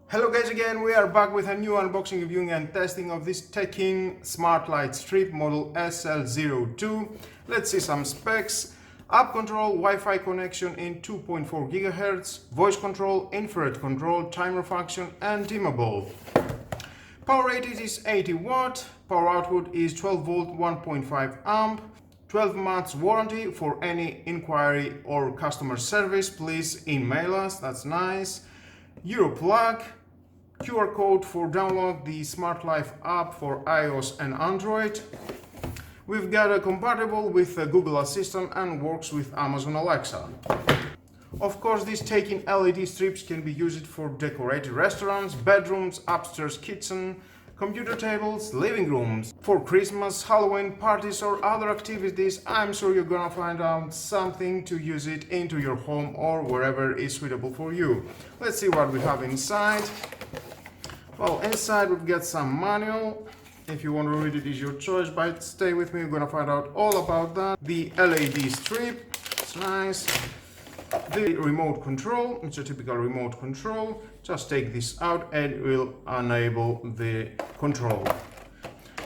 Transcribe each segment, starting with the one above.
Hello guys, again we are back with a new unboxing, reviewing and testing of this TECKIN smart light strip model SL02. Let's see some specs. App control, Wi-Fi connection in 2.4 GHz, voice control, infrared control, timer function and dimmable. Power rated is 80 watt, power output is 12 volt 1.5 amp, 12 months warranty. For any inquiry or customer service, please email us, that's nice. Euro plug, QR code for download the Smart Life app for iOS and Android. We've got a compatible with Google Assistant and works with Amazon Alexa. Of course, these TECKIN LED strips can be used for decorated restaurants, bedrooms, upstairs kitchen, computer tables, living rooms. For Christmas, Halloween parties or other activities, I'm sure you're gonna find out something to use it into your home or wherever is suitable for you. Let's see what we have inside. Well, inside we've got some manual. If you want to read it, is your choice, but stay with me, we're gonna find out all about that. The LED strip, it's nice. The remote control, it's a typical remote control. Just take this out and it will enable the control.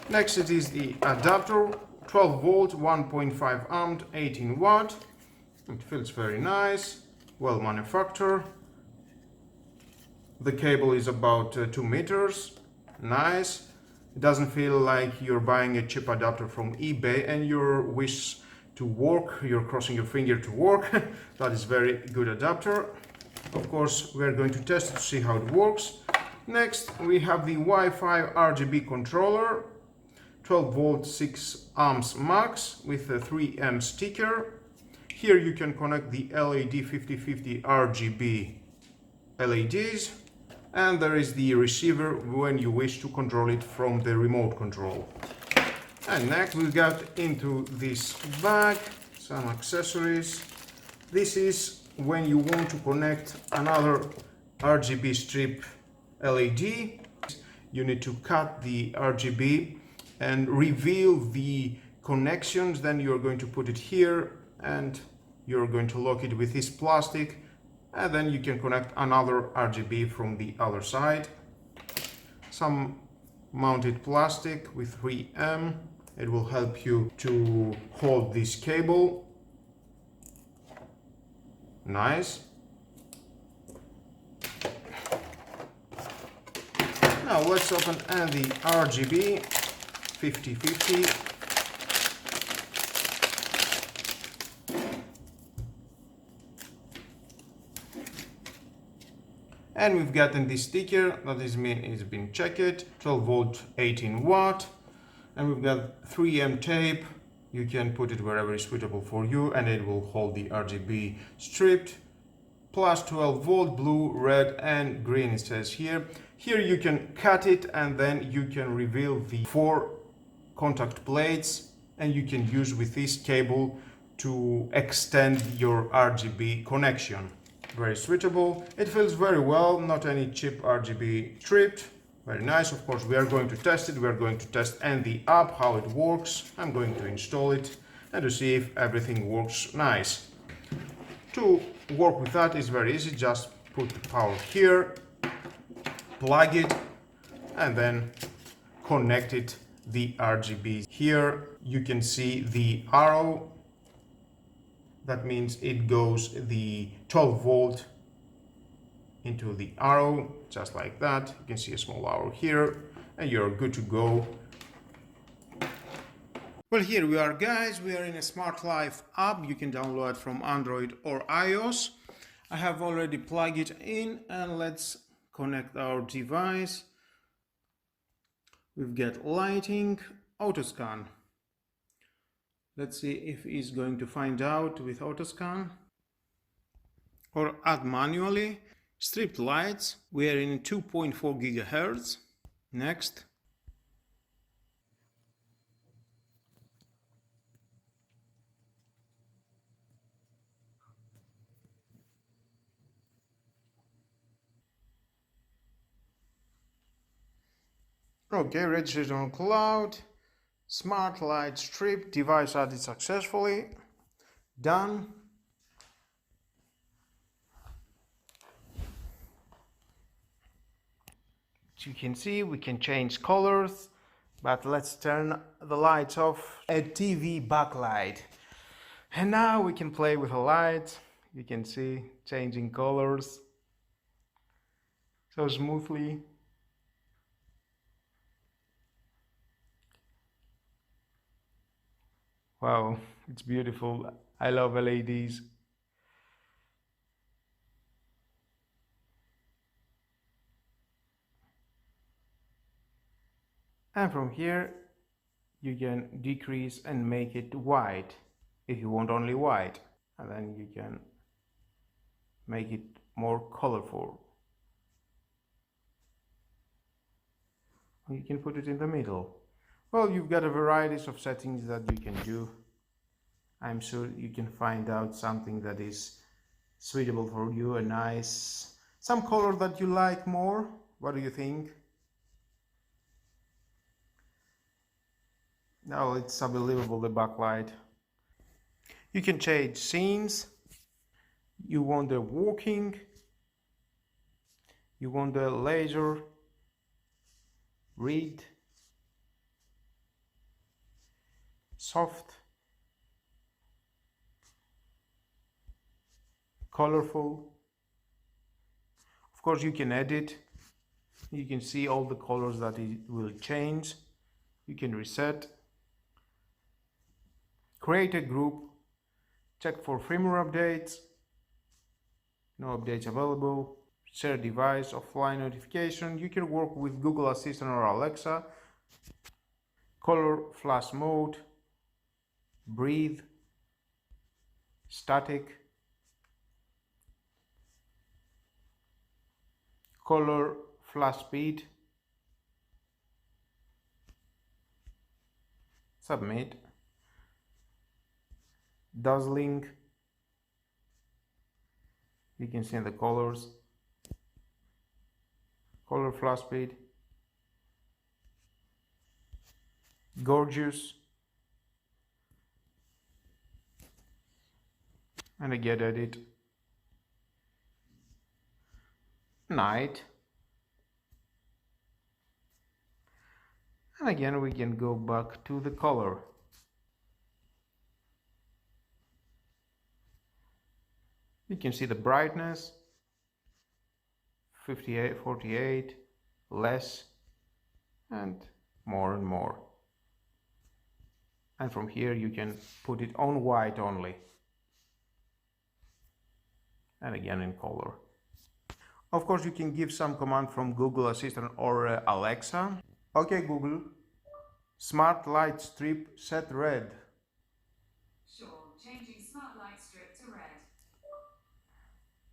Next it is the adapter, 12 volt 1.5 amp 18 watt. It feels very nice, well manufactured. The cable is about 2 meters, nice. It doesn't feel like you're buying a cheap adapter from eBay and your wish to work, you're crossing your finger to work. That is very good adapter. Of course, we're going to test it to see how it works. Next, we have the Wi-Fi RGB controller, 12 volt 6 amps max with a 3M sticker. Here you can connect the LED 5050 RGB LEDs, and there is the receiver when you wish to control it from the remote control. And next we got into this bag some accessories. This is when you want to connect another RGB strip LED. You need to cut the RGB and reveal the connections. Then you're going to put it here and you're going to lock it with this plastic, and then you can connect another RGB from the other side. Some mounted plastic with 3M. It will help you to hold this cable. Nice. Now let's open the RGB 5050. And we've gotten this sticker, that is mean it's been checked, 12 volt 18 watt. And we've got 3M tape. You can put it wherever is suitable for you and it will hold the RGB stripped. Plus 12 volt, blue, red and green, it says here. Here you can cut it and then you can reveal the 4 contact plates, and you can use with this cable to extend your RGB connection. Very suitable. It feels very well, not any cheap RGB stripped. Very nice. Of course, we are going to test it. We are going to test and the app, how it works. I'm going to install it and to see if everything works nice. To work with that is very easy. Just put the power here, plug it, and then connect it the RGB. Here you can see the arrow. That means it goes the 12 volt into the arrow, just like that. You can see a small arrow here and you're good to go. Well, here we are guys, we are in a Smart Life app. You can download from Android or iOS. I have already plugged it in and let's connect our device. We've got lighting, auto scan. Let's see if it's going to find out with auto scan or add manually. Stripped lights, we are in 2.4 GHz. Next. Okay, registered on cloud. Smart light strip, device added successfully. Done. As you can see, we can change colors, but let's turn the lights off. A TV backlight. And now we can play with the lights. You can see changing colors so smoothly. Wow, it's beautiful. I love LEDs. And from here, you can decrease and make it white if you want only white. And then you can make it more colorful. You can put it in the middle. Well, you've got a varieties of settings that you can do. I'm sure you can find out something that is suitable for you, a nice, some color that you like more. What do you think? Oh, it's unbelievable, the backlight. You can change scenes. You want the walking. You want the laser, read, soft, colorful. Of course, you can edit. You can see all the colors that it will change. You can reset, create a group, check for firmware updates, no updates available, share device, offline notification. You can work with Google Assistant or Alexa, color flash mode, breathe, static, color flash speed, submit, dazzling. You can see the colors, color flash speed, gorgeous, and again edit, night, and again we can go back to the color. You can see the brightness, 58, 48, less, and more. And from here you can put it on white only. And again in color. Of course, you can give some command from Google Assistant or Alexa. Okay, Google, smart light strip set red. Sure, changing smart light strip to red.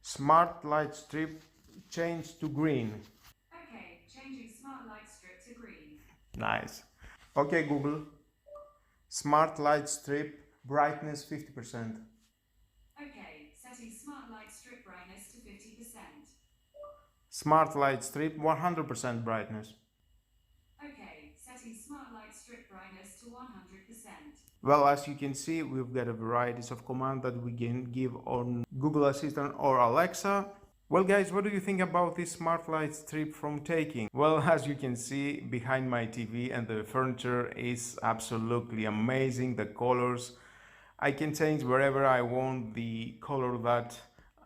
Smart light strip change to green. Okay, changing smart light strip to green. Nice. Okay, Google, smart light strip brightness 50%. Okay, setting smart light strip brightness to 50%. Smart light strip 100% brightness. Okay, setting smart light strip brightness to 100%. Well, as you can see, we've got a varieties of commands that we can give on Google Assistant or Alexa. Well guys, what do you think about this smart light strip from TECKIN? Well, as you can see behind my TV, and the furniture is absolutely amazing. The colors, I can change wherever I want the color that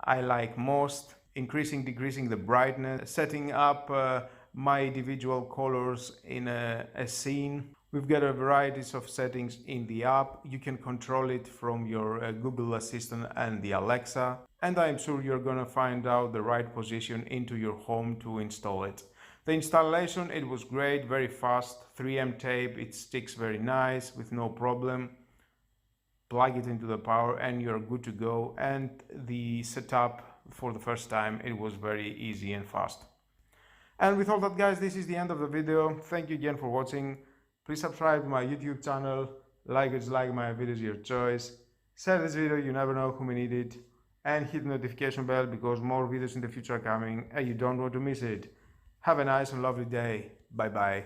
I like most, increasing, decreasing the brightness, setting up my individual colors in a scene. We've got a varieties of settings in the app. You can control it from your Google Assistant and the Alexa. And I'm sure you're gonna find out the right position into your home to install it. The installation, it was great, very fast, 3M tape, it sticks very nice with no problem. Plug it into the power and you're good to go. And the setup for the first time, it was very easy and fast. And with all that guys, this is the end of the video. Thank you again for watching. Please subscribe to my YouTube channel, like or dislike my videos, your choice. Share this video, you never know who may need it. And hit the notification bell because more videos in the future are coming and you don't want to miss it. Have a nice and lovely day. Bye bye.